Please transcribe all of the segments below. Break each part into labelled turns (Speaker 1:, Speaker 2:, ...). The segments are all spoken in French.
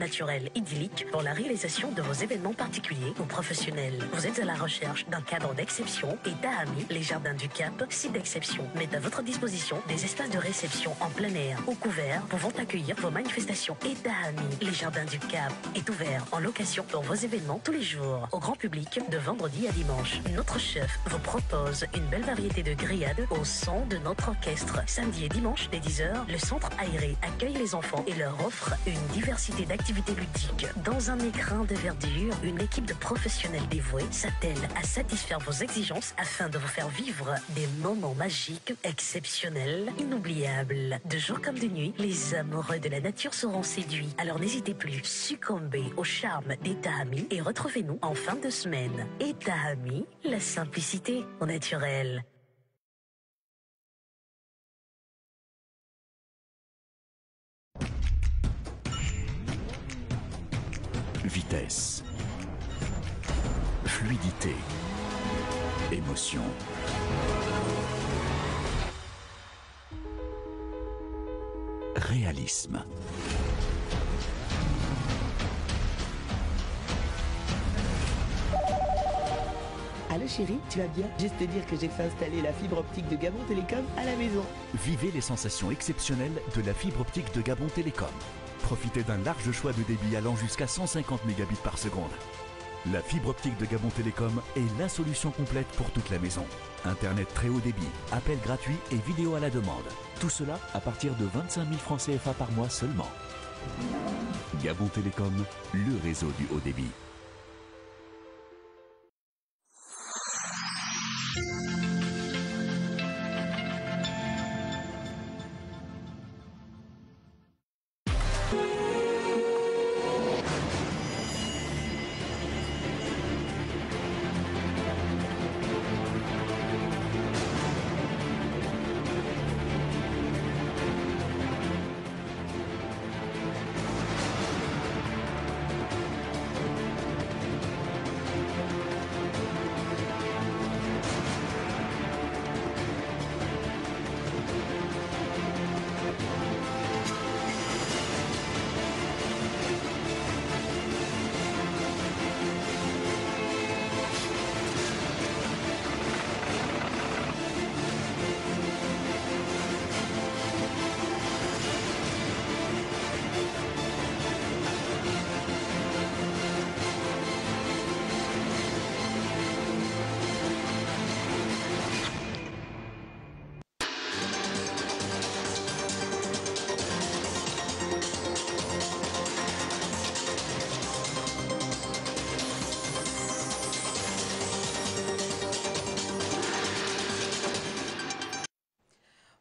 Speaker 1: Naturel, idyllique pour la réalisation de vos événements particuliers ou professionnels. Vous êtes à la recherche d'un cadre d'exception et Tahami, les Jardins du Cap, site d'exception, met à votre disposition des espaces de réception en plein air ou couverts pouvant accueillir vos manifestations. Et Tahami, les Jardins du Cap, est ouvert en location pour vos événements tous les jours au grand public de vendredi à dimanche. Notre chef vous propose une belle variété de grillades au son de notre orchestre. Samedi et dimanche dès 10h, le centre aéré accueille les enfants et leur offre une diversité d'activités ludiques. Dans un écrin de verdure, une équipe de professionnels dévoués s'attelle à satisfaire vos exigences afin de vous faire vivre des moments magiques, exceptionnels, inoubliables. De jour comme de nuit, les amoureux de la nature seront séduits. Alors n'hésitez plus, succombez au charme des Tahami et retrouvez-nous en fin de semaine. Et Tahami, la simplicité au naturel.
Speaker 2: Vitesse, fluidité, émotion. Réalisme.
Speaker 3: Allô chérie, tu vas bien? Juste te dire que j'ai fait installer la fibre optique de Gabon Télécom à la maison.
Speaker 2: Vivez les sensations exceptionnelles de la fibre optique de Gabon Télécom. Profitez d'un large choix de débit allant jusqu'à 150 mégabits par seconde. La fibre optique de Gabon Télécom est la solution complète pour toute la maison. Internet très haut débit, appels gratuits et vidéo à la demande. Tout cela à partir de 25 000 francs CFA par mois seulement. Gabon Télécom, le réseau du haut débit.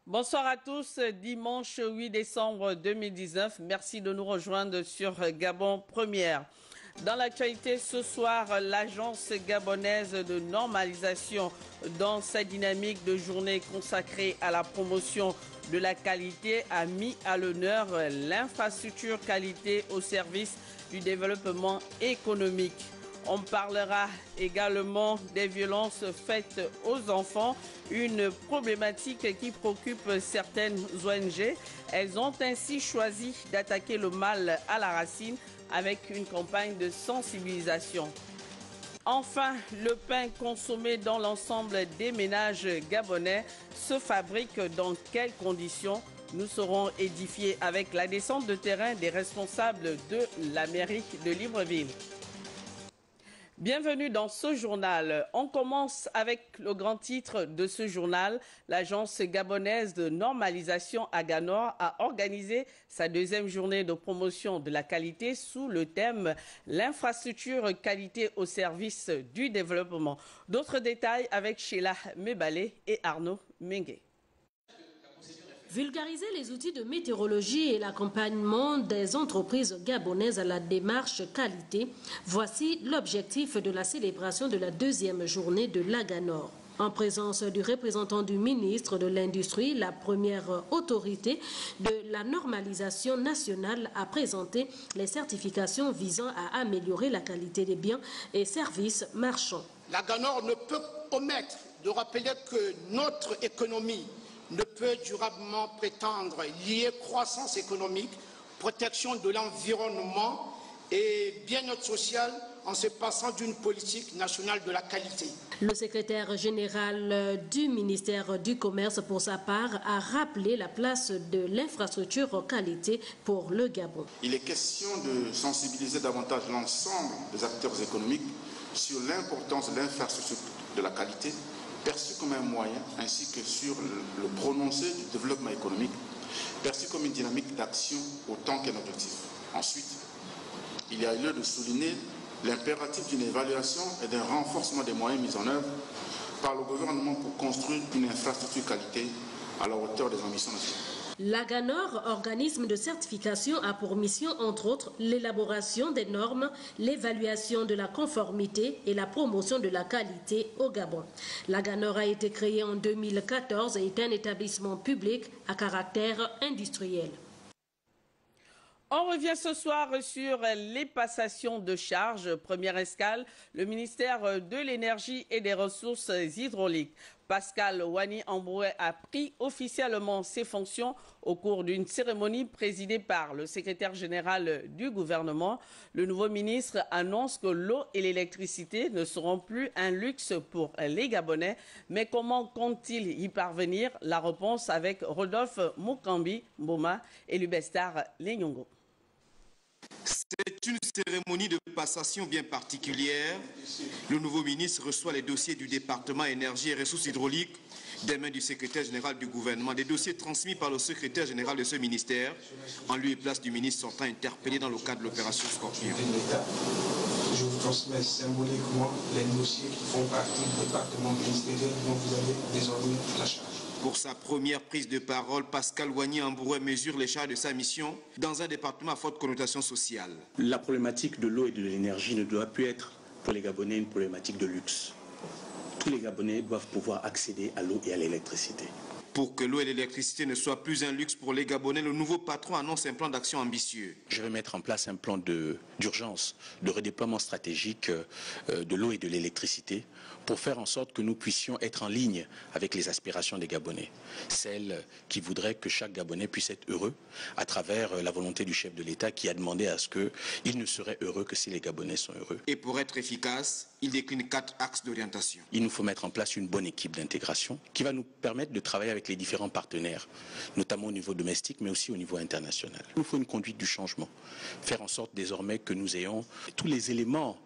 Speaker 4: Bonsoir à tous, dimanche 8 décembre 2019. Merci de nous rejoindre sur Gabon Première. Dans l'actualité ce soir, l'agence gabonaise de normalisation, dans sa dynamique de journée consacrée à la promotion de la qualité, a mis à l'honneur l'infrastructure qualité au service du développement économique. On parlera également des violences faites aux enfants, une problématique qui préoccupe certaines ONG. Elles ont ainsi choisi d'attaquer le mal à la racine avec une campagne de sensibilisation. Enfin, le pain consommé dans l'ensemble des ménages gabonais se fabrique dans quelles conditions? Nous serons édifiés avec la descente de terrain des responsables de la mairie de Libreville. Bienvenue dans ce journal. On commence avec le grand titre de ce journal. L'agence gabonaise de normalisation Aganor a organisé sa deuxième journée de promotion de la qualité sous le thème « L'infrastructure qualité au service du développement ». D'autres détails avec Sheila Mebalé et Arnaud Mengue.
Speaker 5: Vulgariser les outils de météorologie et l'accompagnement des entreprises gabonaises à la démarche qualité, voici l'objectif de la célébration de la deuxième journée de l'Aganor. En présence du représentant du ministre de l'Industrie, la première autorité de la normalisation nationale a présenté les certifications visant à améliorer la qualité des biens et services marchands.
Speaker 6: L'Aganor ne peut omettre de rappeler que notre économie ne peut durablement prétendre lier croissance économique protection de l'environnement et bien-être social en se passant d'une politique nationale de la qualité.
Speaker 5: Le secrétaire général du ministère du Commerce, pour sa part, a rappelé la place de l'infrastructure qualité pour le Gabon.
Speaker 7: Il est question de sensibiliser davantage l'ensemble des acteurs économiques sur l'importance de l'infrastructure de la qualité, perçue comme un moyen, ainsi que sur le prononcé du développement économique, perçu comme une dynamique d'action autant qu'un objectif. Ensuite, il y a lieu de souligner l'impératif d'une évaluation et d'un renforcement des moyens mis en œuvre par le gouvernement pour construire une infrastructure qualité à la hauteur des ambitions nationales.
Speaker 5: L'AGANOR, organisme de certification, a pour mission, entre autres, l'élaboration des normes, l'évaluation de la conformité et la promotion de la qualité au Gabon. L'AGANOR a été créé en 2014 et est un établissement public à caractère industriel.
Speaker 4: On revient ce soir sur les passations de charges. Première escale, le ministère de l'Énergie et des Ressources hydrauliques. Pascal Wani-Ambroué a pris officiellement ses fonctions au cours d'une cérémonie présidée par le secrétaire général du gouvernement. Le nouveau ministre annonce que l'eau et l'électricité ne seront plus un luxe pour les Gabonais. Mais comment compte-t-il y parvenir? La réponse avec Rodolphe Mukambi Mboma et Lubestar Lenyongo.
Speaker 8: C'est une cérémonie de passation bien particulière. Le nouveau ministre reçoit les dossiers du département énergie et ressources hydrauliques des mains du secrétaire général du gouvernement, des dossiers transmis par le secrétaire général de ce ministère, en lieu et place du ministre sortant interpellé dans le cadre de l'opération Scorpion.
Speaker 9: Je vous transmets symboliquement les dossiers qui font partie du département ministériel dont vous avez désormais la charge.
Speaker 8: Pour sa première prise de parole, Pascal Wani-Ambroué mesure les charges de sa mission dans un département à forte connotation sociale.
Speaker 10: La problématique de l'eau et de l'énergie ne doit plus être pour les Gabonais une problématique de luxe. Tous les Gabonais doivent pouvoir accéder à l'eau et à l'électricité.
Speaker 8: Pour que l'eau et l'électricité ne soient plus un luxe pour les Gabonais, le nouveau patron annonce un plan d'action ambitieux.
Speaker 10: Je vais mettre en place un plan d'urgence, de redéploiement stratégique de l'eau et de l'électricité pour faire en sorte que nous puissions être en ligne avec les aspirations des Gabonais. Celles qui voudraient que chaque Gabonais puisse être heureux à travers la volonté du chef de l'État qui a demandé à ce qu'il ne serait heureux que si les Gabonais sont heureux.
Speaker 8: Et pour être efficace, il décline 4 axes d'orientation.
Speaker 10: Il nous faut mettre en place une bonne équipe d'intégration qui va nous permettre de travailler avec les différents partenaires, notamment au niveau domestique, mais aussi au niveau international. Il nous faut une conduite du changement, faire en sorte désormais que nous ayons tous les éléments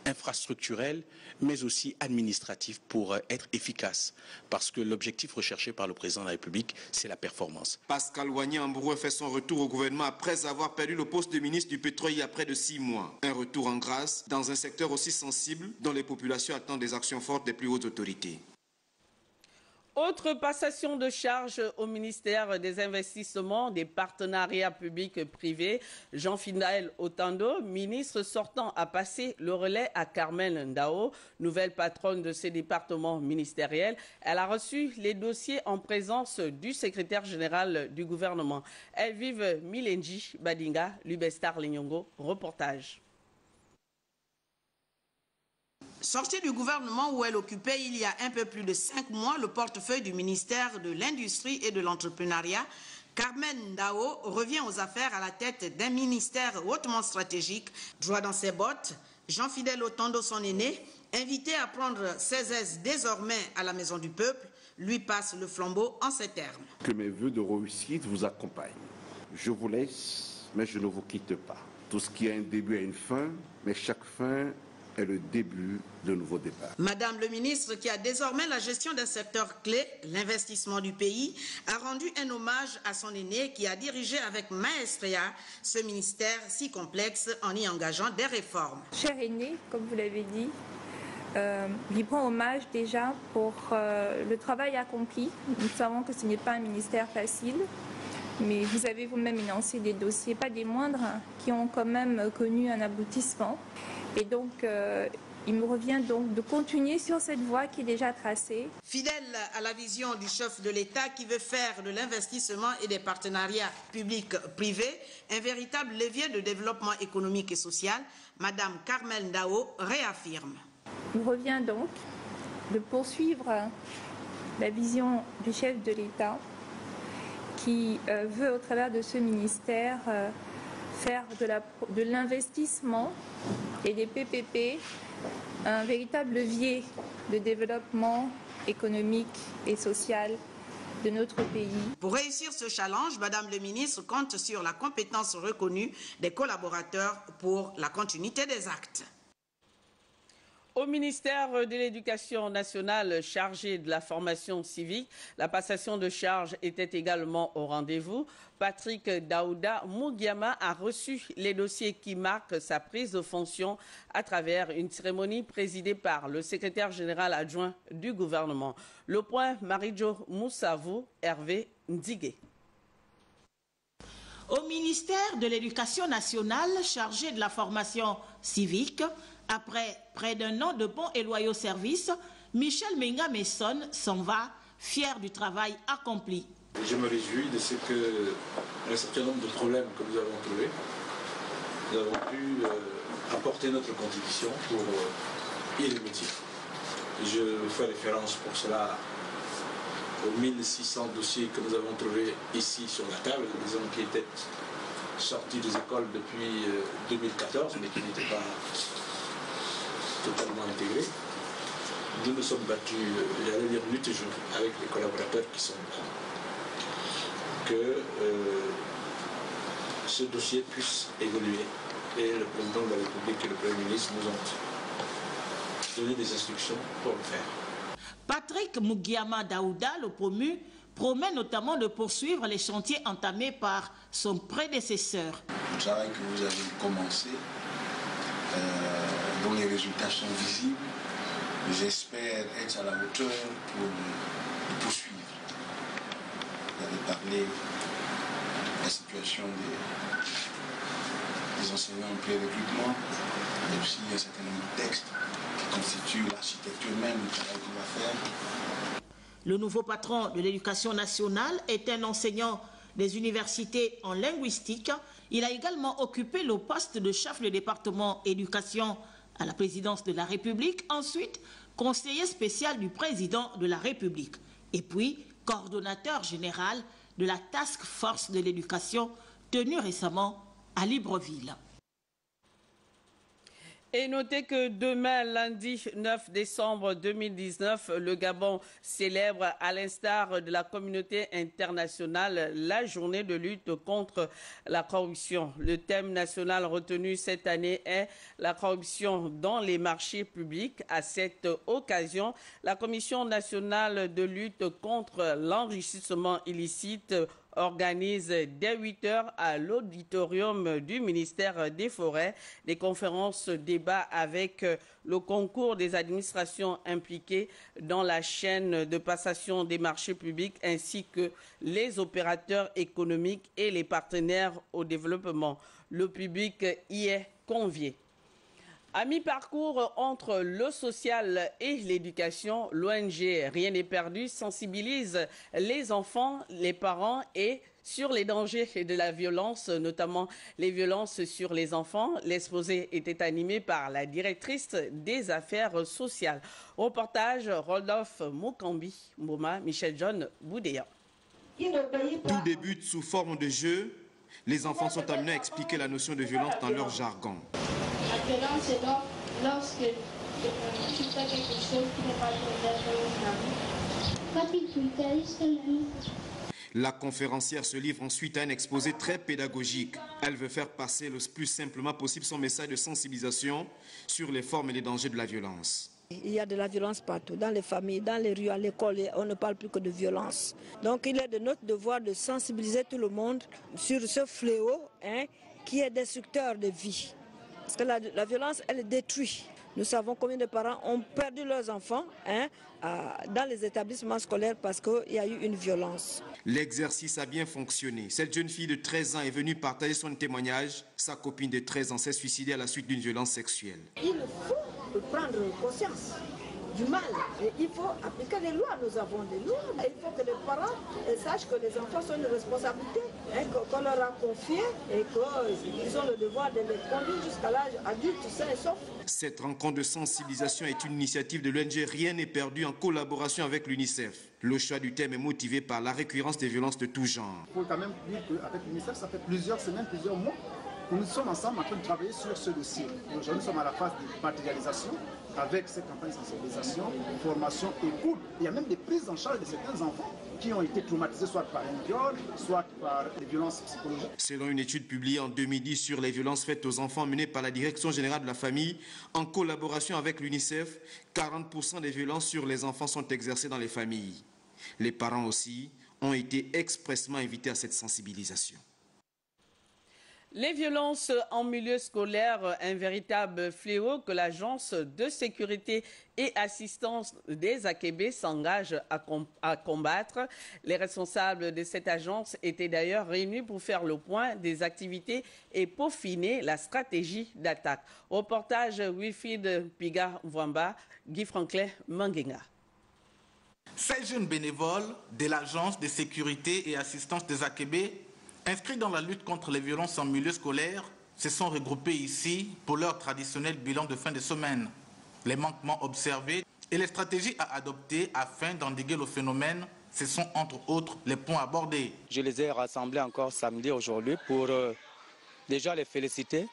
Speaker 10: infrastructurels, mais aussi administratifs pour être efficaces. Parce que l'objectif recherché par le président de la République, c'est la performance.
Speaker 8: Pascal Wani-Ambroué fait son retour au gouvernement après avoir perdu le poste de ministre du pétrole il y a près de 6 mois. Un retour en grâce dans un secteur aussi sensible dont les populations attendent des actions fortes des plus hautes autorités.
Speaker 4: Autre passation de charges au ministère des Investissements, des Partenariats publics-privés. Jean-Fidèle Otando, ministre sortant, a passé le relais à Carmen Ndao, nouvelle patronne de ces départements ministériels. Elle a reçu les dossiers en présence du secrétaire général du gouvernement. Elvive Milenji Badinga, Lubestar Lenyongo, reportage.
Speaker 11: Sortie du gouvernement où elle occupait il y a un peu plus de 5 mois le portefeuille du ministère de l'Industrie et de l'Entrepreneuriat, Carmen Ndao revient aux affaires à la tête d'un ministère hautement stratégique. Droit dans ses bottes, Jean-Fidèle Otando, son aîné, invité à prendre ses aises désormais à la Maison du Peuple, lui passe le flambeau en ces termes.
Speaker 12: Que mes vœux de réussite vous accompagnent. Je vous laisse, mais je ne vous quitte pas. Tout ce qui a un début a une fin, mais chaque fin est le début de nouveau départ.
Speaker 11: Madame le ministre, qui a désormais la gestion d'un secteur clé, l'investissement du pays, a rendu un hommage à son aîné qui a dirigé avec maestria ce ministère si complexe en y engageant des réformes.
Speaker 13: Cher aîné, comme vous l'avez dit, lui prend hommage déjà pour le travail accompli. Nous savons que ce n'est pas un ministère facile, mais vous avez vous-même énoncé des dossiers, pas des moindres, qui ont quand même connu un aboutissement. Et donc, il me revient donc de continuer sur cette voie qui est déjà tracée.
Speaker 11: Fidèle à la vision du chef de l'État qui veut faire de l'investissement et des partenariats publics-privés un véritable levier de développement économique et social, Madame Carmen Ndao réaffirme.
Speaker 13: Il me revient donc de poursuivre la vision du chef de l'État qui veut, au travers de ce ministère, faire de l'investissement et des PPP un véritable levier de développement économique et social de notre pays.
Speaker 11: Pour réussir ce challenge, Madame le ministre compte sur la compétence reconnue des collaborateurs pour la continuité des actes.
Speaker 4: Au ministère de l'Éducation nationale chargé de la formation civique, la passation de charges était également au rendez-vous. Patrick Daouda Mougiama a reçu les dossiers qui marquent sa prise de fonction à travers une cérémonie présidée par le secrétaire général adjoint du gouvernement. Le point, Marie-Jo Moussavou, Hervé Ndigué.
Speaker 14: Au ministère de l'Éducation nationale chargé de la formation civique, après près d'un an de bons et loyaux services, Michel Menga Messon s'en va, fier du travail accompli.
Speaker 15: Je me réjouis de ce qu'un certain nombre de problèmes que nous avons trouvés, nous avons pu apporter notre contribution pour y remédier. Je fais référence pour cela aux 1600 dossiers que nous avons trouvés ici sur la table, disons qui étaient sortis des écoles depuis 2014, mais qui n'étaient pas totalement intégrés. Nous nous sommes battus, j'allais dire nuit et jour, avec les collaborateurs qui sont là, que ce dossier puisse évoluer. Et le président de la République et le Premier ministre nous ont donné des instructions pour le faire.
Speaker 14: Patrick Mougiama Daouda, le promu, promet notamment de poursuivre les chantiers entamés par son prédécesseur.
Speaker 16: Le travail que vous avez commencé, dont les résultats sont visibles, j'espère être à la hauteur pour le poursuivre. Vous avez parlé de la situation des enseignants en pré-recrutement, mais aussi un certain nombre de textes qui constituent l'architecture même du travail qu'on va faire.
Speaker 14: Le nouveau patron de l'éducation nationale est un enseignant des universités en linguistique. Il a également occupé le poste de chef de département éducation à la présidence de la République, ensuite conseiller spécial du président de la République et puis coordonnateur général de la Task Force de l'éducation tenue récemment à Libreville.
Speaker 4: Et notez que demain, lundi 9 décembre 2019, le Gabon célèbre, à l'instar de la communauté internationale, la journée de lutte contre la corruption. Le thème national retenu cette année est la corruption dans les marchés publics. À cette occasion, la Commission nationale de lutte contre l'enrichissement illicite organise dès 8 heures à l'auditorium du ministère des Forêts des conférences débats avec le concours des administrations impliquées dans la chaîne de passation des marchés publics ainsi que les opérateurs économiques et les partenaires au développement. Le public y est convié. À mi-parcours entre le social et l'éducation, l'ONG Rien n'est perdu sensibilise les enfants, les parents et sur les dangers de la violence, notamment les violences sur les enfants. L'exposé était animé par la directrice des affaires sociales. Reportage Rodolphe Mukambi, Mboma, Michel John Boudéa.
Speaker 8: Tout débute sous forme de jeu. Les enfants sont amenés à expliquer la notion de violence dans leur jargon.
Speaker 17: La violence, c'est donc lorsque tu fais quelque chose qui n'est pas correct. Quand il brutalise ton ami.
Speaker 8: La conférencière se livre ensuite à un exposé très pédagogique. Elle veut faire passer le plus simplement possible son message de sensibilisation sur les formes et les dangers de la violence.
Speaker 18: Il y a de la violence partout, dans les familles, dans les rues, à l'école, on ne parle plus que de violence. Donc il est de notre devoir de sensibiliser tout le monde sur ce fléau qui est destructeur de vie. Parce que la violence, elle détruit. Nous savons combien de parents ont perdu leurs enfants dans les établissements scolaires parce qu'il y a eu une violence.
Speaker 8: L'exercice a bien fonctionné. Cette jeune fille de 13 ans est venue partager son témoignage. Sa copine de 13 ans s'est suicidée à la suite d'une violence sexuelle.
Speaker 18: Il faut prendre conscience du mal. Et il faut appliquer les lois. Nous avons des lois. Et il faut que les parents sachent que les enfants sont une responsabilité, qu'on leur a confié et qu'ils ont le devoir de les conduire jusqu'à l'âge adulte, sain et sauf.
Speaker 8: Cette rencontre de sensibilisation est une initiative de l'ONG Rien n'est perdu en collaboration avec l'UNICEF. Le choix du thème est motivé par la récurrence des violences de tout genre.
Speaker 19: Il faut quand même dire qu'avec l'UNICEF, ça fait plusieurs semaines, plusieurs mois Nous sommes ensemble en train de travailler sur ce dossier. Aujourd'hui, nous sommes à la phase de matérialisation avec cette campagne de sensibilisation, formation et cours. Il y a même des prises en charge de certains enfants qui ont été traumatisés soit par un viol, soit par des violences psychologiques.
Speaker 8: Selon une étude publiée en 2010 sur les violences faites aux enfants menée par la Direction générale de la famille, en collaboration avec l'UNICEF, 40% des violences sur les enfants sont exercées dans les familles. Les parents aussi ont été expressément invités à cette sensibilisation.
Speaker 4: Les violences en milieu scolaire, un véritable fléau que l'Agence de sécurité et assistance des AKB s'engage à combattre. Les responsables de cette agence étaient d'ailleurs réunis pour faire le point des activités et peaufiner la stratégie d'attaque. Reportage Wilfried Piga Mwamba, Guy Franklin Mangenga.
Speaker 20: Ces jeunes bénévoles de l'Agence de sécurité et assistance des AKB inscrits dans la lutte contre les violences en milieu scolaire se sont regroupés ici pour leur traditionnel bilan de fin de semaine. Les manquements observés et les stratégies à adopter afin d'endiguer le phénomène, ce sont entre autres les points abordés.
Speaker 21: Je les ai rassemblés encore samedi aujourd'hui pour déjà les féliciter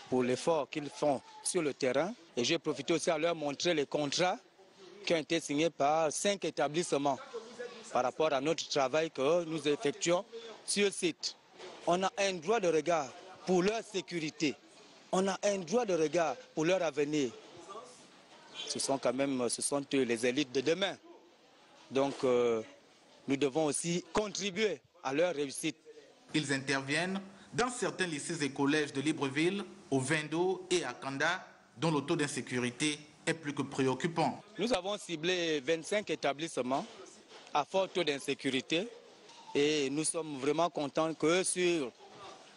Speaker 21: pour l'effort qu'ils font sur le terrain. Et j'ai profité aussi à leur montrer les contrats qui ont été signés par 5 établissements par rapport à notre travail que nous effectuons sur le site. On a un droit de regard pour leur sécurité. On a un droit de regard pour leur avenir. Ce sont eux les élites de demain. Donc nous devons aussi contribuer à leur réussite.
Speaker 20: Ils interviennent dans certains lycées et collèges de Libreville, au Vendo et à Kanda, dont le taux d'insécurité est plus que préoccupant.
Speaker 21: Nous avons ciblé 25 établissements à fort taux d'insécurité et nous sommes vraiment contents que sur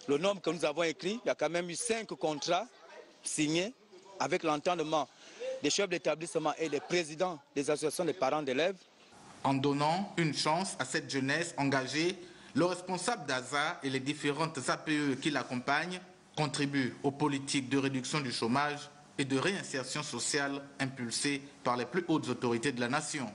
Speaker 21: le nombre que nous avons écrit, il y a quand même eu 5 contrats signés avec l'entendement des chefs d'établissement et des présidents des associations des parents d'élèves.
Speaker 20: En donnant une chance à cette jeunesse engagée, le responsable d'ASA et les différentes APE qui l'accompagnent contribuent aux politiques de réduction du chômage et de réinsertion sociale impulsées par les plus hautes autorités de la nation.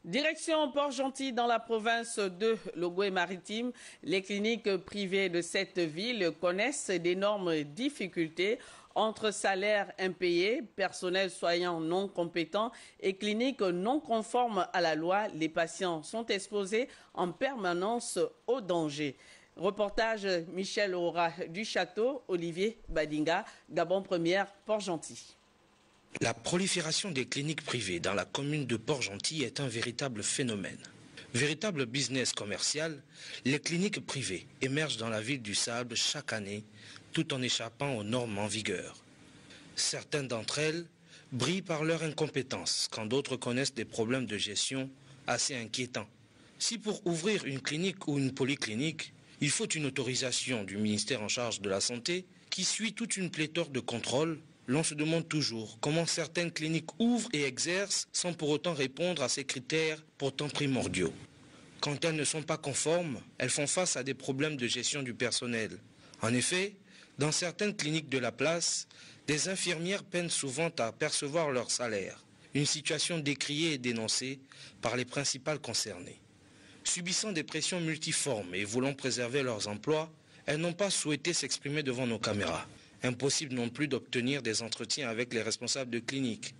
Speaker 4: Direction Port-Gentil dans la province de Logoué-Maritime. Les cliniques privées de cette ville connaissent d'énormes difficultés entre salaires impayés, personnel soignant non compétent et cliniques non conformes à la loi. Les patients sont exposés en permanence au danger. Reportage Michel Aura du Château, Olivier Badinga, Gabon Première, Port-Gentil.
Speaker 22: La prolifération des cliniques privées dans la commune de Port-Gentil est un véritable phénomène. Véritable business commercial, les cliniques privées émergent dans la ville du Sable chaque année, tout en échappant aux normes en vigueur. Certaines d'entre elles brillent par leur incompétence, quand d'autres connaissent des problèmes de gestion assez inquiétants. Si pour ouvrir une clinique ou une polyclinique, il faut une autorisation du ministère en charge de la Santé qui suit toute une pléthore de contrôles, l'on se demande toujours comment certaines cliniques ouvrent et exercent sans pour autant répondre à ces critères pourtant primordiaux. Quand elles ne sont pas conformes, elles font face à des problèmes de gestion du personnel. En effet, dans certaines cliniques de la place, des infirmières peinent souvent à percevoir leur salaire, une situation décriée et dénoncée par les principales concernées. Subissant des pressions multiformes et voulant préserver leurs emplois, elles n'ont pas souhaité s'exprimer devant nos caméras. Impossible non plus d'obtenir des entretiens avec les responsables de cliniques.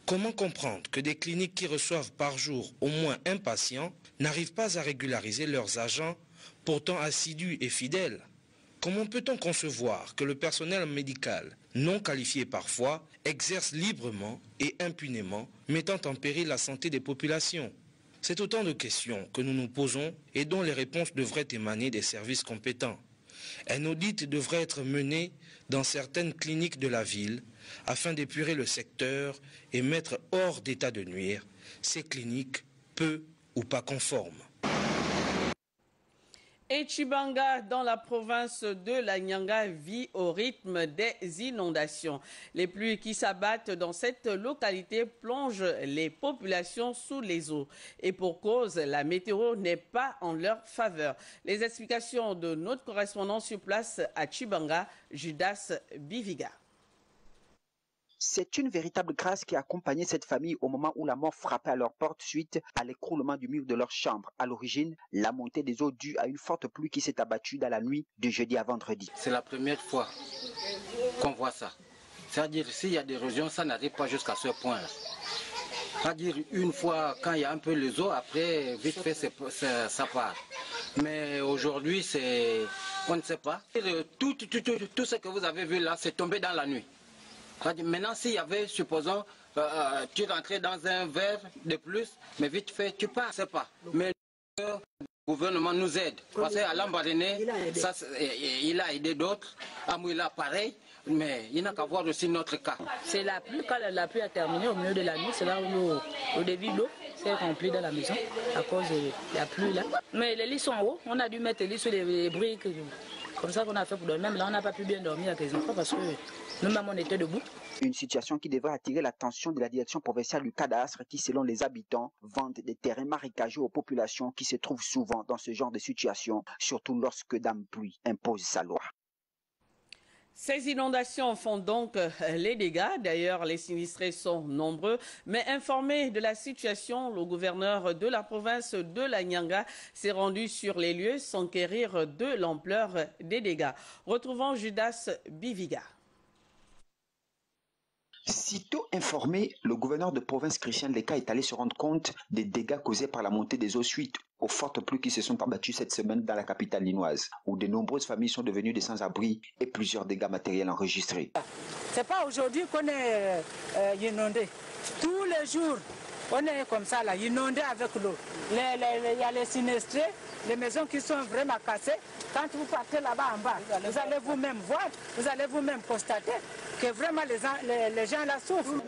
Speaker 22: Comment comprendre que des cliniques qui reçoivent par jour au moins un patient n'arrivent pas à régulariser leurs agents, pourtant assidus et fidèles? Comment peut-on concevoir que le personnel médical, non qualifié parfois, exerce librement et impunément, mettant en péril la santé des populations? C'est autant de questions que nous nous posons et dont les réponses devraient émaner des services compétents. Un audit devrait être mené dans certaines cliniques de la ville afin d'épurer le secteur et mettre hors d'état de nuire ces cliniques peu ou pas conformes.
Speaker 4: Et Tchibanga, dans la province de la Nyanga, vit au rythme des inondations. Les pluies qui s'abattent dans cette localité plongent les populations sous les eaux. Et pour cause, la météo n'est pas en leur faveur. Les explications de notre correspondant sur place à Tchibanga, Judas Biviga.
Speaker 1: C'est une véritable grâce qui a accompagné cette famille au moment où la mort frappait à leur porte suite à l'écroulement du mur de leur chambre. À l'origine, la montée des eaux due à une forte pluie qui s'est abattue dans la nuit de jeudi à vendredi.
Speaker 3: C'est la première fois qu'on voit ça. C'est-à-dire s'il y a des régions, ça n'arrive pas jusqu'à ce point-là. C'est-à-dire une fois, quand il y a un peu les eaux, après, vite fait, ça part. Mais aujourd'hui, on ne sait pas. Tout ce que vous avez vu là, c'est tombé dans la nuit. Maintenant, s'il y avait, supposons, tu rentrais dans un verre de plus, mais vite fait, tu pars, c'est pas. Mais le gouvernement nous aide. Parce qu'à Lambaréné, il a aidé d'autres. À Mouila, pareil. Mais il n'a qu'à voir aussi notre cas.
Speaker 23: C'est la pluie, quand la pluie a terminé au milieu de la nuit, c'est là où le débit d'eau s'est rempli dans la maison à cause de la pluie là. Mais les lits sont hauts, on a dû mettre les lits sur les briques. Comme ça qu'on a fait pour dormir. Même là, on n'a pas pu bien dormir avec les enfants parce que nous-mêmes, on était debout.
Speaker 1: Une situation qui devrait attirer l'attention de la direction provinciale du cadastre qui, selon les habitants, vendent des terrains marécageux aux populations qui se trouvent souvent dans ce genre de situation, surtout lorsque Dame Pluie impose sa loi.
Speaker 4: Ces inondations font donc les dégâts. D'ailleurs, les sinistrés sont nombreux. Mais informé de la situation, le gouverneur de la province de la Nyanga s'est rendu sur les lieux s'enquérir de l'ampleur des dégâts. Retrouvons Judas Biviga.
Speaker 1: Sitôt informé, le gouverneur de province Christian Leka est allé se rendre compte des dégâts causés par la montée des eaux suite aux fortes pluies qui se sont abattues cette semaine dans la capitale linoise, où de nombreuses familles sont devenues des sans-abri et plusieurs dégâts matériels enregistrés.
Speaker 24: C'est pas aujourd'hui qu'on est inondé. Tous les jours, on est comme ça, là, inondé avec l'eau. Il y a les sinistrés, les maisons qui sont vraiment cassées. Quand vous partez là-bas en bas, vous allez vous-même voir, vous allez vous-même constater que vraiment les gens là souffrent.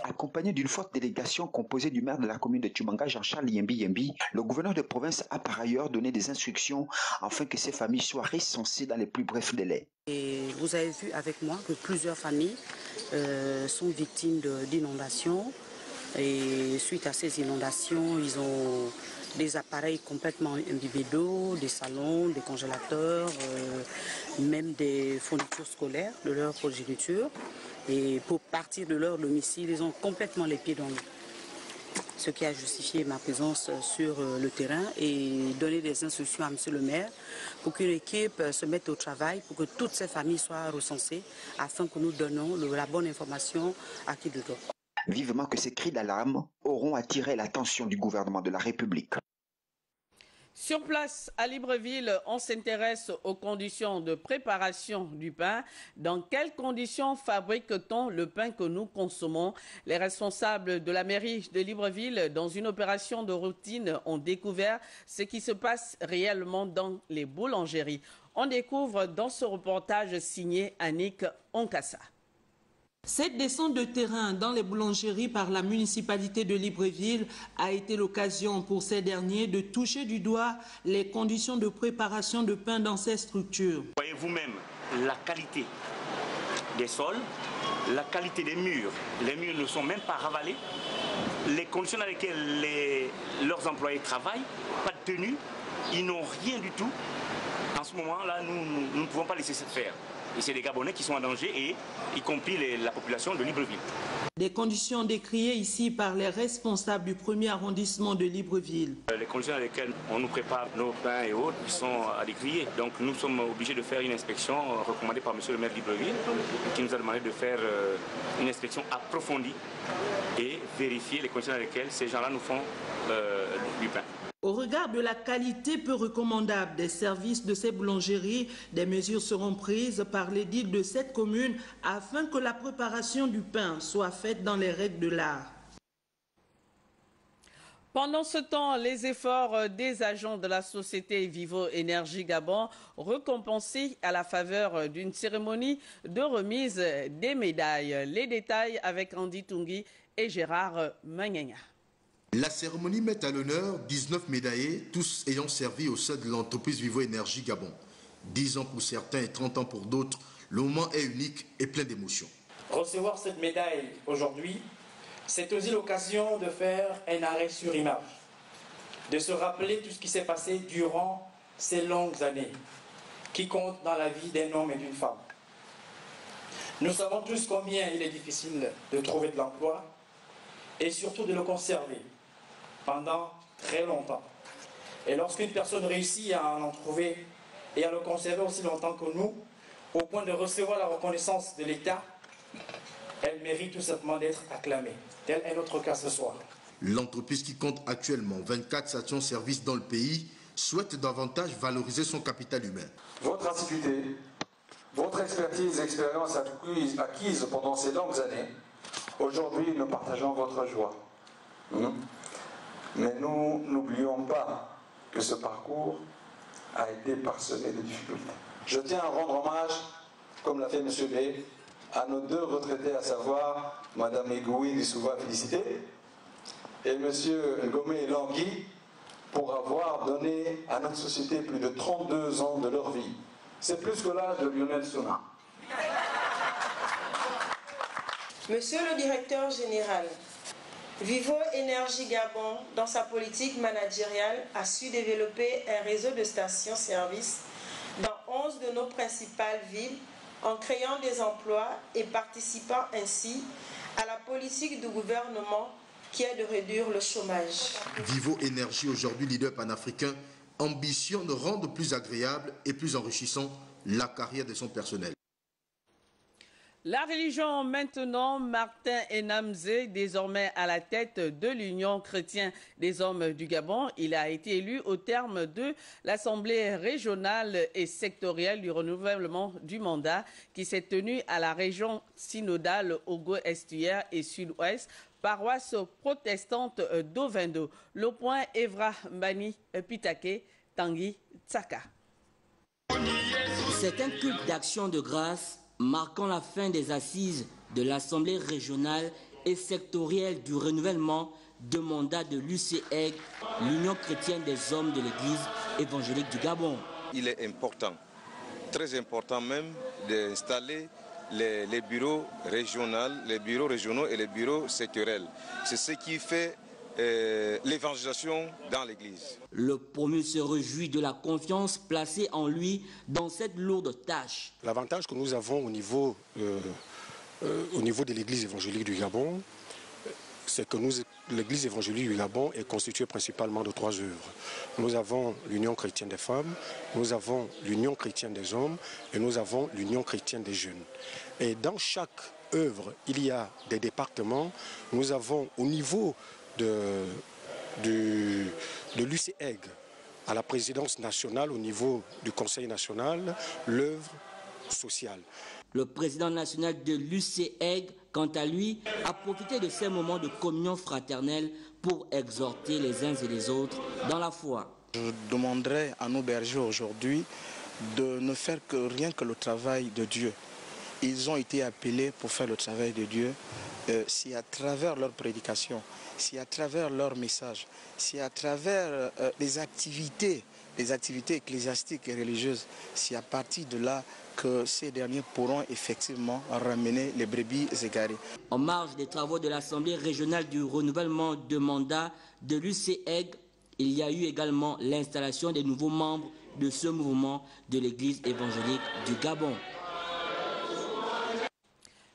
Speaker 1: Accompagné d'une forte délégation composée du maire de la commune de Tchumanga, Jean-Charles Yembi, le gouverneur de province a par ailleurs donné des instructions afin que ces familles soient recensées dans les plus brefs délais.
Speaker 25: Et vous avez vu avec moi que plusieurs familles sont victimes d'inondations. Et suite à ces inondations, ils ont des appareils complètement imbibés d'eau, des salons, des congélateurs, même des fournitures scolaires de leur progéniture. Et pour partir de leur domicile, ils ont complètement les pieds dans l'eau. Ce qui a justifié ma présence sur le terrain et donner des instructions à M. le maire pour qu'une équipe se mette au travail, pour que toutes ces familles soient recensées afin que nous donnons la bonne information à qui de droit.
Speaker 1: Vivement que ces cris d'alarme auront attiré l'attention du gouvernement de la République.
Speaker 4: Sur place, à Libreville, on s'intéresse aux conditions de préparation du pain. Dans quelles conditions fabrique-t-on le pain que nous consommons? Les responsables de la mairie de Libreville, dans une opération de routine, ont découvert ce qui se passe réellement dans les boulangeries. On découvre dans ce reportage signé Annick Onkassa.
Speaker 26: Cette descente de terrain dans les boulangeries par la municipalité de Libreville a été l'occasion pour ces derniers de toucher du doigt les conditions de préparation de pain dans ces structures.
Speaker 27: Voyez vous-même la qualité des sols, la qualité des murs. Les murs ne sont même pas ravalés. Les conditions dans lesquelles leurs employés travaillent, pas de tenue, ils n'ont rien du tout. En ce moment-là, nous ne pouvons pas laisser ça faire. Et c'est des Gabonais qui sont en danger, et y compris la population de Libreville.
Speaker 26: Des conditions décriées ici par les responsables du 1er arrondissement de Libreville.
Speaker 27: Les conditions dans lesquelles on nous prépare nos pains et autres sont à décrier. Donc nous sommes obligés de faire une inspection recommandée par M. le maire de Libreville, qui nous a demandé de faire une inspection approfondie et vérifier les conditions dans lesquelles ces gens-là nous font du pain.
Speaker 26: Au regard de la qualité peu recommandable des services de ces boulangeries, des mesures seront prises par l'édit de cette commune afin que la préparation du pain soit faite dans les règles de l'art.
Speaker 4: Pendant ce temps, les efforts des agents de la société Vivo Énergie Gabon récompensés à la faveur d'une cérémonie de remise des médailles. Les détails avec Andy Tungi et Gérard Manganga.
Speaker 28: La cérémonie met à l'honneur 19 médaillés, tous ayant servi au sein de l'entreprise Vivo Énergie Gabon. 10 ans pour certains et 30 ans pour d'autres, le moment est unique et plein d'émotions.
Speaker 2: Recevoir cette médaille aujourd'hui, c'est aussi l'occasion de faire un arrêt sur image, de se rappeler tout ce qui s'est passé durant ces longues années, qui comptent dans la vie d'un homme et d'une femme. Nous savons tous combien il est difficile de trouver de l'emploi et surtout de le conserver pendant très longtemps. Et lorsqu'une personne réussit à en trouver et à le conserver aussi longtemps que nous, au point de recevoir la reconnaissance de l'État, elle mérite tout simplement d'être acclamée. Tel est notre cas ce soir.
Speaker 28: L'entreprise qui compte actuellement 24 stations-service dans le pays souhaite davantage valoriser son capital humain.
Speaker 5: Votre assiduité, votre expertise et expérience acquise pendant ces longues années, aujourd'hui nous partageons votre joie. Mais nous n'oublions pas que ce parcours a été parsemé de difficultés. Je tiens à rendre hommage, comme l'a fait M. B, à nos deux retraités, à savoir Mme Egoui Dissouva, félicité, et M. Ngomé Langui, pour avoir donné à notre société plus de 32 ans de leur vie. C'est plus que l'âge de Lionel Souna.
Speaker 6: Monsieur le directeur général, Vivo Énergie Gabon, dans sa politique managériale, a su développer un réseau de stations-service dans 11 de nos principales villes, en créant des emplois et participant ainsi à la politique du gouvernement qui est de réduire le chômage.
Speaker 28: Vivo Énergie, aujourd'hui leader panafricain, ambitionne de rendre plus agréable et plus enrichissant la carrière de son personnel.
Speaker 4: La religion maintenant, Martin Enamzé, désormais à la tête de l'Union chrétienne des hommes du Gabon. Il a été élu au terme de l'Assemblée régionale et sectorielle du renouvellement du mandat qui s'est tenue à la région synodale Ogo-Estuaire et Sud-Ouest, paroisse protestante d'Ovendo. Le point Evra Mbani Pitake Tanguy Tsaka.
Speaker 7: C'est un culte d'action de grâce marquant la fin des assises de l'Assemblée régionale et sectorielle du renouvellement de mandat de l'UCEG, l'Union chrétienne des hommes de l'Église évangélique du Gabon.
Speaker 9: Il est important, très important même, d'installer les bureaux régionaux et les bureaux sectoriels. C'est ce qui fait l'évangélisation dans l'Église.
Speaker 7: Le promu se réjouit de la confiance placée en lui dans cette lourde tâche.
Speaker 10: L'avantage que nous avons au niveau de l'Église évangélique du Gabon, c'est que l'Église évangélique du Gabon est constituée principalement de 3 œuvres. Nous avons l'Union chrétienne des femmes, nous avons l'Union chrétienne des hommes et nous avons l'Union chrétienne des jeunes. Et dans chaque œuvre, il y a des départements. Nous avons au niveau de l'UCEG à la présidence nationale, au niveau du Conseil national, l'œuvre sociale.
Speaker 7: Le président national de l'UCEG, quant à lui, a profité de ces moments de communion fraternelle pour exhorter les uns et les autres dans la foi.
Speaker 12: Je demanderai à nos bergers aujourd'hui de ne faire que rien que le travail de Dieu. Ils ont été appelés pour faire le travail de Dieu. Si à travers leur prédication, si à travers leur message, si à travers les activités ecclésiastiques et religieuses, si à partir de là que ces derniers pourront effectivement ramener les brebis égarées.
Speaker 7: En marge des travaux de l'Assemblée régionale du renouvellement de mandat de l'UCEG, il y a eu également l'installation des nouveaux membres de ce mouvement de l'Église évangélique du Gabon.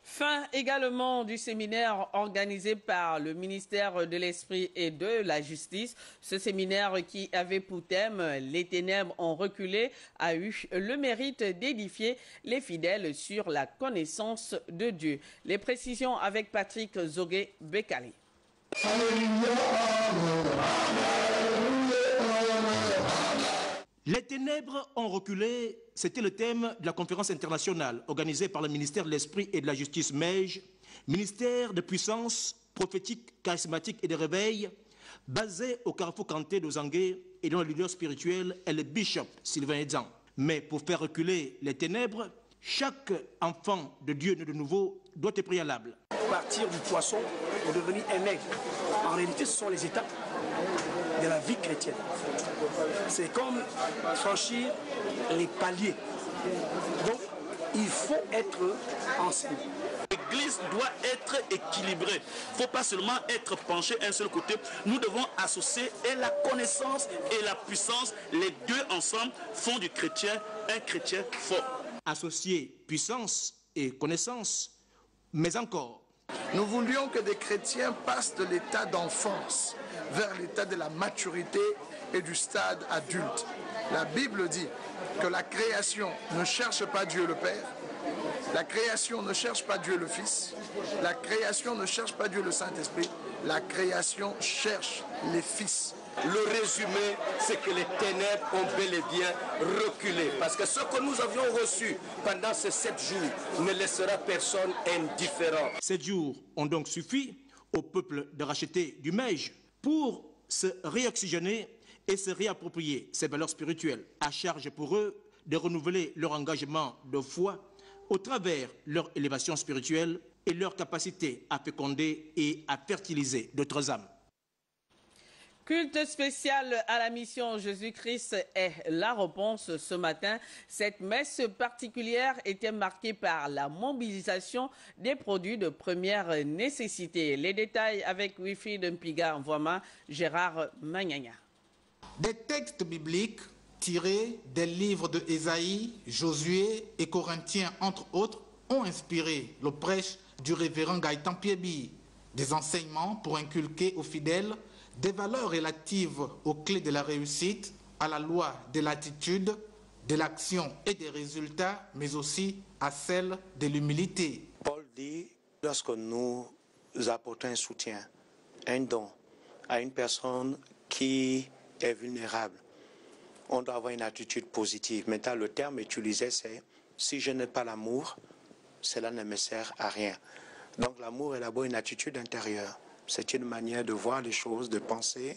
Speaker 4: Fin également du séminaire organisé par le ministère de l'Esprit et de la Justice. Ce séminaire qui avait pour thème « Les ténèbres ont reculé » a eu le mérite d'édifier les fidèles sur la connaissance de Dieu. Les précisions avec Patrick Zogué-Bekali.
Speaker 13: Les ténèbres ont reculé, c'était le thème de la conférence internationale organisée par le ministère de l'Esprit et de la Justice MEJ, ministère de puissance prophétique, charismatique et de réveil, basé au carrefour Kanté d'Ozangué et dont le leader spirituel est le bishop Sylvain Edzan. Mais pour faire reculer les ténèbres, chaque enfant de Dieu né de nouveau doit être préalable.
Speaker 29: Partir du poisson pour devenir un aigle. En réalité, ce sont les étapes de la vie chrétienne. C'est comme franchir les paliers. Donc, il faut être enseigné.
Speaker 8: l'Église doit être équilibrée. Il ne faut pas seulement être penché un seul côté. Nous devons associer et la connaissance et la puissance. Les deux ensemble font du chrétien un chrétien fort.
Speaker 13: Associer puissance et connaissance, mais encore.
Speaker 11: Nous voulions que des chrétiens passent de l'état d'enfance vers l'état de la maturité et du stade adulte. La Bible dit que la création ne cherche pas Dieu le Père, la création ne cherche pas Dieu le Fils, la création ne cherche pas Dieu le Saint-Esprit, la création cherche les fils.
Speaker 14: Le résumé, c'est que les ténèbres ont bel et bien reculé. Parce que ce que nous avions reçu pendant ces 7 jours ne laissera personne indifférent.
Speaker 13: 7 jours ont donc suffi au peuple de racheter du Mej pour se réoxygéner et se réapproprier ses valeurs spirituelles. À charge pour eux de renouveler leur engagement de foi au travers leur élévation spirituelle et leur capacité à féconder et à fertiliser d'autres âmes.
Speaker 4: Culte spécial à la mission Jésus-Christ est la réponse ce matin. Cette messe particulière était marquée par la mobilisation des produits de première nécessité. Les détails avec Wilfried Mpiga Mvouama, Gérard Magnagna.
Speaker 20: Des textes bibliques tirés des livres de Ésaïe, Josué et Corinthiens, entre autres, ont inspiré le prêche du révérend Gaëtan Piebi. Des enseignements pour inculquer aux fidèles des valeurs relatives aux clés de la réussite, à la loi de l'attitude, de l'action et des résultats, mais aussi à celle de l'humilité.
Speaker 15: Paul dit, lorsque nous apportons un soutien, un don à une personne qui est vulnérable, on doit avoir une attitude positive. Maintenant, le terme utilisé, c'est « si je n'ai pas l'amour, cela ne me sert à rien ». Donc l'amour est d'abord une attitude intérieure. C'est une manière de voir les choses, de penser,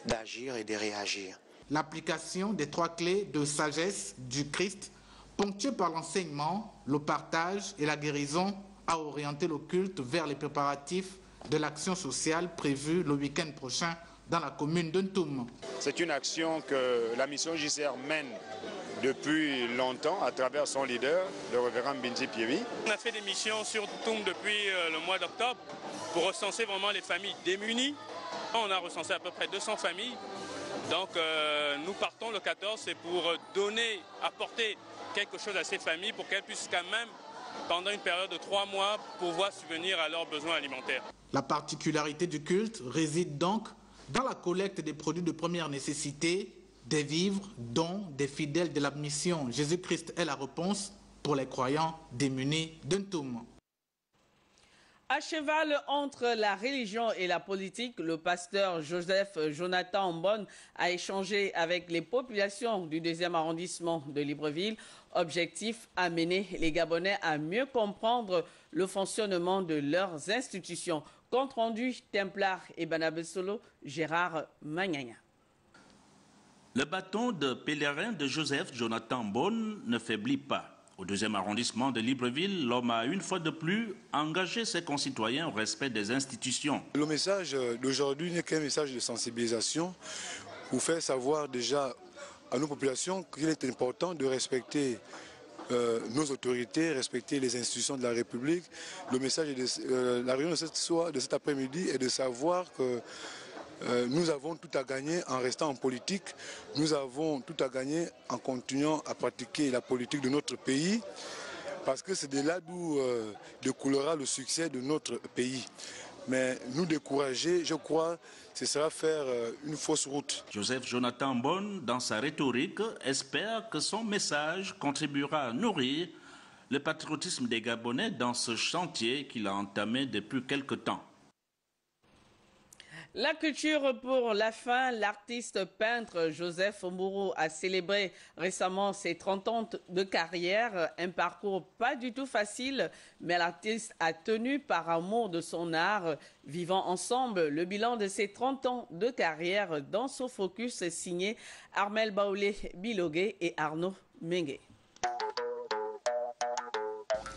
Speaker 15: d'agir et de réagir.
Speaker 20: L'application des 3 clés de sagesse du Christ, ponctuée par l'enseignement, le partage et la guérison, a orienté le culte vers les préparatifs de l'action sociale prévue le week-end prochain dans la commune de Ntoum.
Speaker 16: C'est une action que la mission JCR mène depuis longtemps à travers son leader, le révérend Binti Piebi.
Speaker 17: On a fait des missions sur Ntoum depuis le mois d'octobre pour recenser vraiment les familles démunies. On a recensé à peu près 200 familles. Donc nous partons le 14, c'est pour donner, apporter quelque chose à ces familles pour qu'elles puissent quand même, pendant une période de 3 mois, pouvoir subvenir à leurs besoins alimentaires.
Speaker 20: La particularité du culte réside donc dans la collecte des produits de première nécessité, des vivres, dont des fidèles de la mission Jésus-Christ est la réponse pour les croyants démunis d'Ntoum.
Speaker 4: À cheval entre la religion et la politique, le pasteur Joseph Jonathan Mbon a échangé avec les populations du 2e arrondissement de Libreville. Objectif, amener les Gabonais à mieux comprendre le fonctionnement de leurs institutions. Compte rendu Templar et Banabesolo, Gérard Magnagna.
Speaker 18: Le bâton de pèlerin de Joseph Jonathan Mbon ne faiblit pas. Au 2e arrondissement de Libreville, l'homme a une fois de plus engagé ses concitoyens au respect des institutions.
Speaker 19: Le message d'aujourd'hui n'est qu'un message de sensibilisation pour faire savoir déjà à nos populations qu'il est important de respecter nos autorités, respecter les institutions de la République. Le message de la réunion de cet après-midi est de savoir que nous avons tout à gagner en restant en politique. Nous avons tout à gagner en continuant à pratiquer la politique de notre pays, parce que c'est de là d'où découlera le succès de notre pays. Mais nous décourager, je crois, ce sera faire une fausse route.
Speaker 18: Joseph Jonathan Mbon, dans sa rhétorique, espère que son message contribuera à nourrir le patriotisme des Gabonais dans ce chantier qu'il a entamé depuis quelque temps.
Speaker 4: La culture pour la fin, l'artiste peintre Joseph Mburu a célébré récemment ses 30 ans de carrière, un parcours pas du tout facile, mais l'artiste a tenu par amour de son art. Vivant ensemble le bilan de ses 30 ans de carrière dans son focus signé Armel Baoulé Bilogué et Arnaud Mengue.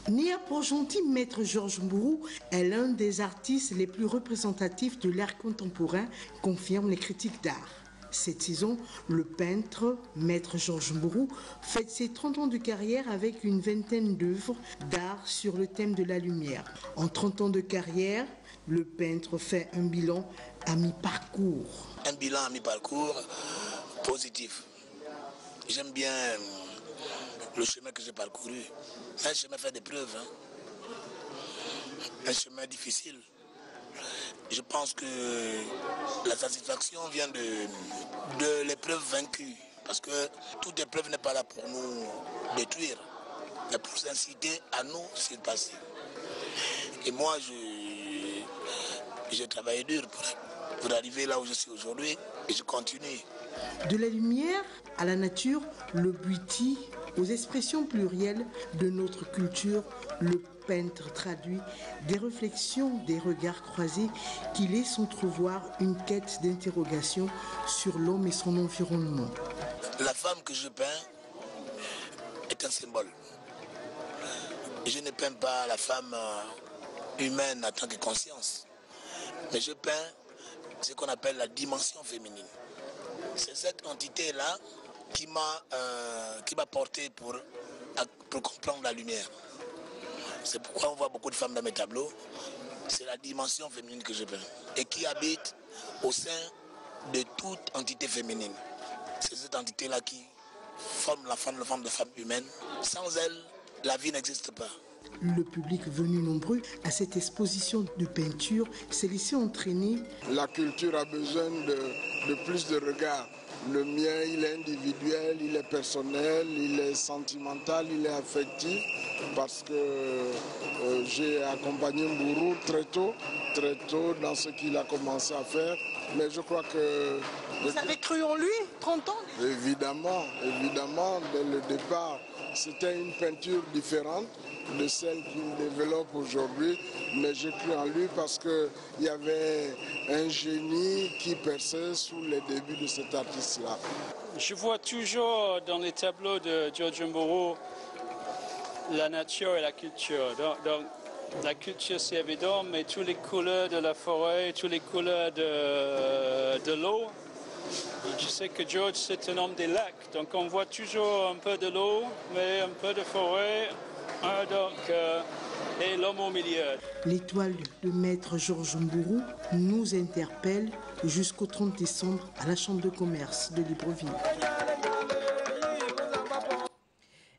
Speaker 21: Né à Port-Gentil, Maître Georges Mburu est l'un des artistes les plus représentatifs de l'art contemporain, confirment les critiques d'art. Cette saison, le peintre, maître Georges Mbourou, fête ses 30 ans de carrière avec une vingtaine d'œuvres d'art sur le thème de la lumière. En 30 ans de carrière, le peintre fait un bilan à mi-parcours.
Speaker 1: Un bilan à mi-parcours positif. J'aime bien le chemin que j'ai parcouru. Un chemin fait des preuves. Un chemin difficile. Je pense que la satisfaction vient de l'épreuve vaincue. Parce que toute épreuve n'est pas là pour nous détruire, mais pour s'inciter à nous surpasser. Et moi, j'ai travaillé dur pour arriver là où je suis aujourd'hui et je continue.
Speaker 21: De la lumière à la nature, le beauty, aux expressions plurielles de notre culture, le peintre traduit des réflexions, des regards croisés qui laissent entrevoir une quête d'interrogation sur l'homme et son environnement.
Speaker 1: La femme que je peins est un symbole. Je ne peins pas la femme humaine en tant que conscience, mais je peins ce qu'on appelle la dimension féminine. C'est cette entité-là qui m'a porté pour comprendre la lumière. C'est pourquoi on voit beaucoup de femmes dans mes tableaux. C'est la dimension féminine que je peins et qui habite au sein de toute entité féminine. C'est cette entité-là qui forme la forme de femme humaine. Sans elle, la vie n'existe pas.
Speaker 21: Le public venu nombreux à cette exposition de peinture s'est laissé entraîner.
Speaker 11: La culture a besoin de plus de regards. Le mien, il est individuel, il est personnel, il est sentimental, il est affectif, parce que j'ai accompagné Mbourou très tôt dans ce qu'il a commencé à faire. Mais je crois que...
Speaker 21: Vous avez cru en lui, 30 ans?
Speaker 11: Évidemment, dès le départ, c'était une peinture différente de celle qu'il développe aujourd'hui, mais j'ai cru en lui parce qu'il y avait un génie qui perçait sous les débuts de cet artiste-là.
Speaker 2: Je vois toujours dans les tableaux de Georges Mbourou la nature et la culture. Donc, la culture c'est évident, mais toutes les couleurs de la forêt, toutes les couleurs de l'eau. Je sais que Georges c'est un homme des lacs, donc on voit toujours un peu de l'eau, mais un peu de forêt. Et l'homme au milieu.
Speaker 21: L'étoile de maître Georges Mbourou nous interpelle jusqu'au 30 décembre à la Chambre de commerce de Libreville.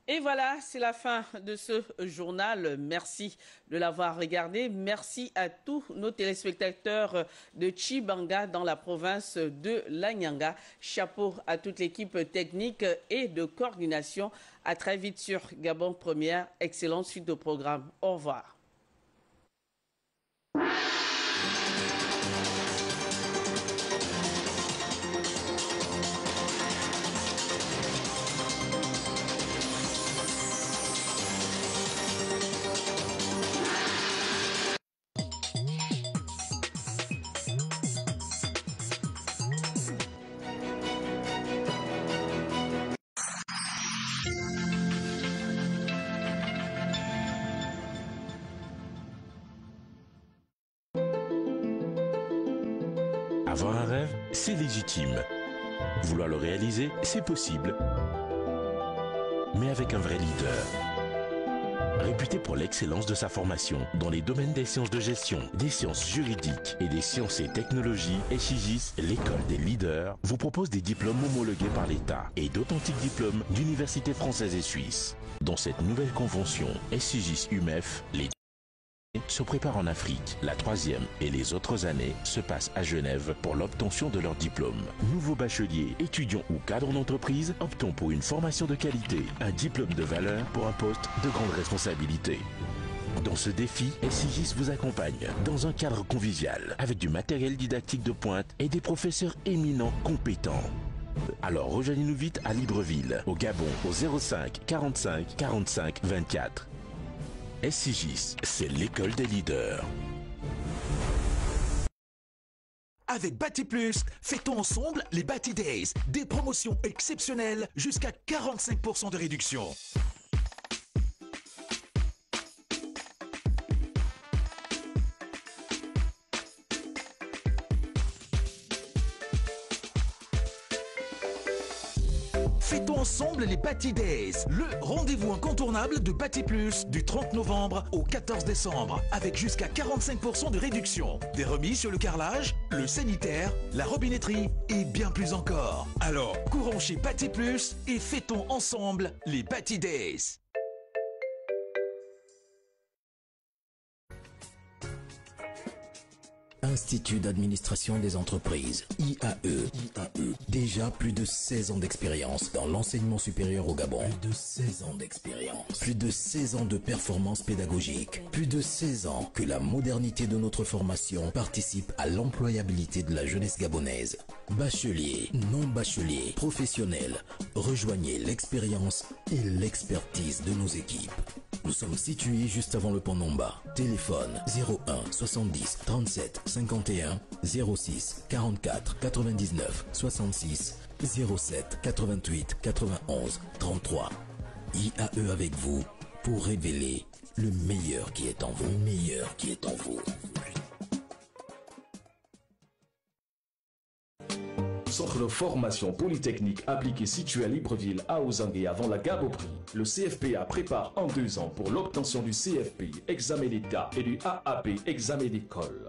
Speaker 4: Et voilà, c'est la fin de ce journal. Merci de l'avoir regardé. Merci à tous nos téléspectateurs de Tchibanga dans la province de l'Anyanga. Chapeau à toute l'équipe technique et de coordination. À très vite sur Gabon Première. Excellente suite au programme. Au revoir.
Speaker 3: Avoir un rêve, c'est légitime. Vouloir le réaliser, c'est possible. Mais avec un vrai leader. Réputé pour l'excellence de sa formation dans les domaines des sciences de gestion, des sciences juridiques et des sciences et technologies, SIGIS, l'école des leaders, vous propose des diplômes homologués par l'État et d'authentiques diplômes d'universités françaises et suisses. Dans cette nouvelle convention SIGIS UMEF, les se préparent en Afrique. La troisième et les autres années se passent à Genève pour l'obtention de leur diplôme. Nouveaux bacheliers, étudiants ou cadres d'entreprise, optons pour une formation de qualité, un diplôme de valeur pour un poste de grande responsabilité. Dans ce défi, SIGIS vous accompagne dans un cadre convivial, avec du matériel didactique de pointe et des professeurs éminents compétents. Alors rejoignez-nous vite à Libreville, au Gabon, au 05 45 45 24. SIGIS, c'est l'école des leaders.
Speaker 22: Avec Bati Plus, fêtons ensemble les Bati Days. Des promotions exceptionnelles jusqu'à 45% de réduction. Fêtons ensemble les Bati Days, le rendez-vous incontournable de Bati Plus du 30 novembre au 14 décembre, avec jusqu'à 45% de réduction. Des remises sur le carrelage, le sanitaire, la robinetterie et bien plus encore. Alors, courons chez Bati Plus et fêtons ensemble les Bati Days.
Speaker 5: Institut d'administration des entreprises, IAE. Déjà plus de 16 ans d'expérience dans l'enseignement supérieur au Gabon. Plus de 16 ans d'expérience. Plus de 16 ans de performance pédagogique. Plus de 16 ans que la modernité de notre formation participe à l'employabilité de la jeunesse gabonaise. Bachelier, non bachelier, professionnel, rejoignez l'expérience et l'expertise de nos équipes. Nous sommes situés juste avant le pont Nomba. Téléphone 01 70 37 51 06 44 99 66 07 88 91 33. IAE avec vous pour révéler le meilleur qui est en vous. Le meilleur qui est en vous.
Speaker 6: Centre de formation polytechnique appliqué situé à Libreville, à Ozangue avant la Gabeauprix. Le CFPA prépare en 2 ans pour l'obtention du CFP, examen d'État, et du AAP, examen d'école.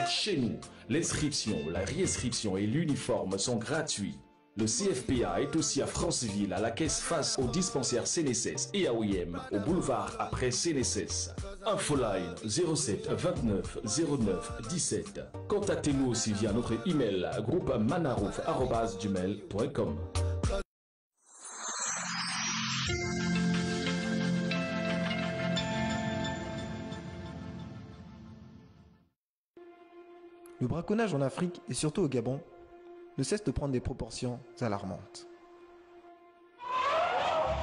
Speaker 6: Chez nous, l'inscription, la réinscription et l'uniforme sont gratuits. Le CFPA est aussi à Franceville, à la caisse face au dispensaire CNSS et à OIM, au boulevard après CNSS. Infoline 07 29 09 17. Contactez-nous aussi via notre email groupe-manarouf@gmail.com.
Speaker 9: Le braconnage en Afrique et surtout au Gabon ne cesse de prendre des proportions alarmantes.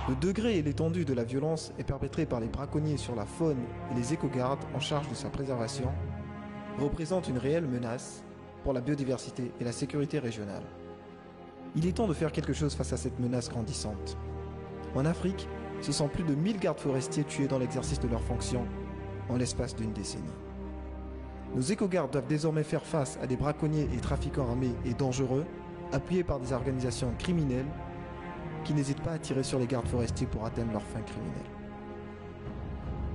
Speaker 9: Le degré et l'étendue de la violence est perpétrée par les braconniers sur la faune et les éco-gardes en charge de sa préservation représente une réelle menace pour la biodiversité et la sécurité régionale. Il est temps de faire quelque chose face à cette menace grandissante. En Afrique, ce sont plus de 1000 gardes forestiers tués dans l'exercice de leurs fonctions en l'espace d'une décennie. Nos éco-gardes doivent désormais faire face à des braconniers et trafiquants armés et dangereux, appuyés par des organisations criminelles qui n'hésitent pas à tirer sur les gardes forestiers pour atteindre leurs fins criminelles.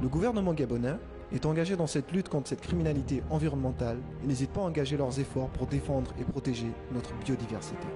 Speaker 9: Le gouvernement gabonais est engagé dans cette lutte contre cette criminalité environnementale et n'hésite pas à engager leurs efforts pour défendre et protéger notre biodiversité.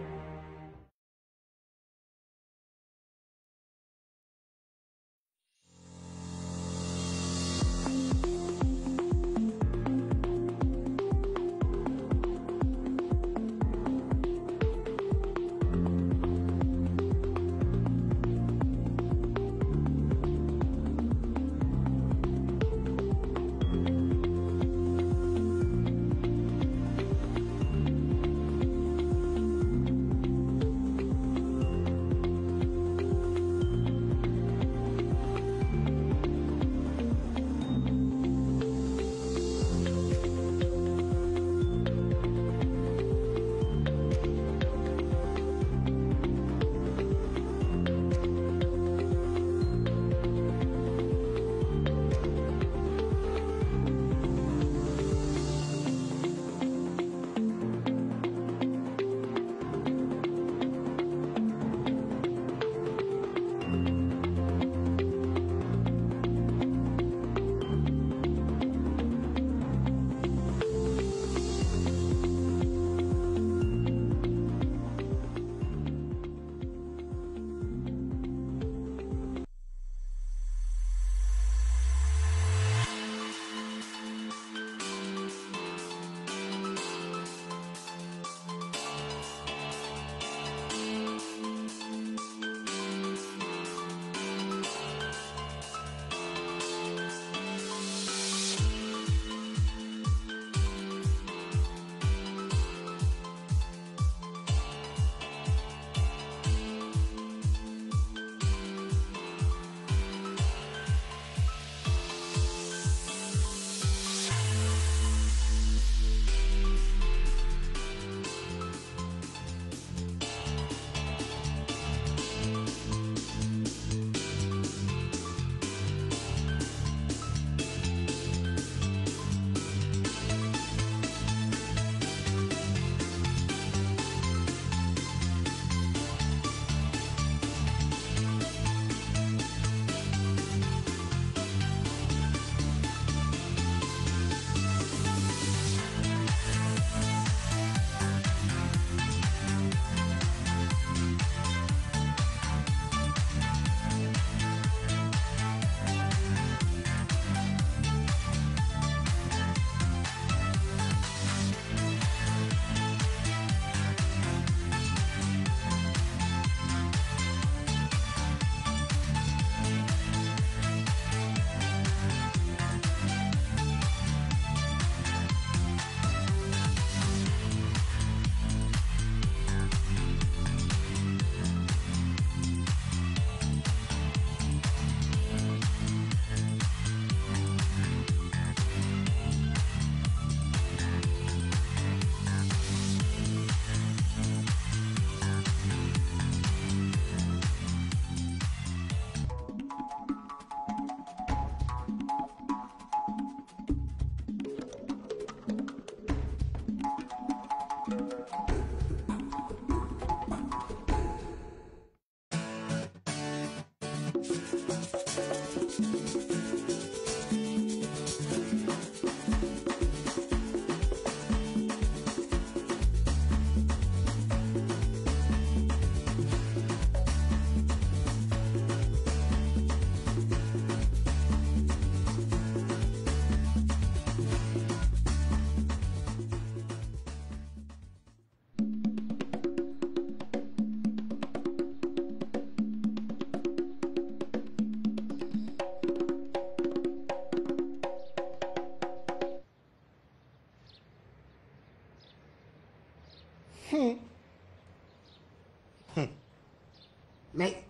Speaker 7: Mais,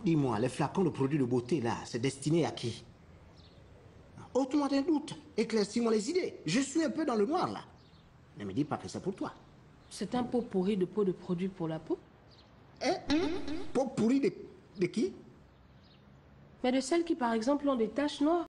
Speaker 7: dis-moi, les flacons de produits de beauté, là, c'est destiné à qui? Ôte-moi d'un doute, éclaircis-moi les idées. Je suis un peu dans le noir, là. Ne me dis pas que c'est pour toi.
Speaker 10: C'est un pot pourri de peau de produits pour la peau?
Speaker 7: Pot pourri de qui?
Speaker 10: Mais de celles qui, par exemple, ont des taches noires.